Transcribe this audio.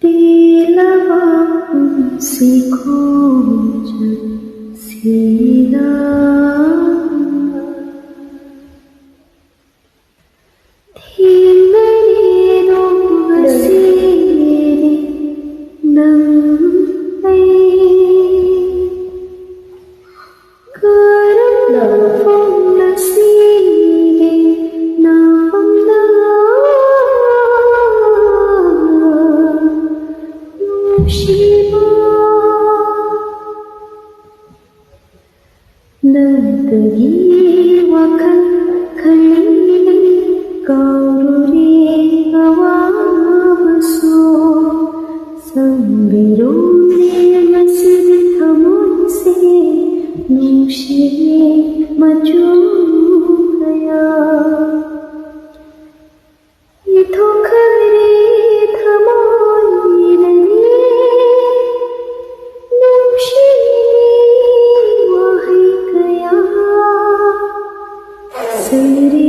दिलवा उनसे खो जब सीना थी मेरी रूह हसीने नम नंदगी वखल खलीले कौरुरे अवाबसो संबिरोने मस्जिद थमोसे नूशिरे मचो गया ये तो खबरे थमोई नदी नूशिरे वही गया सरे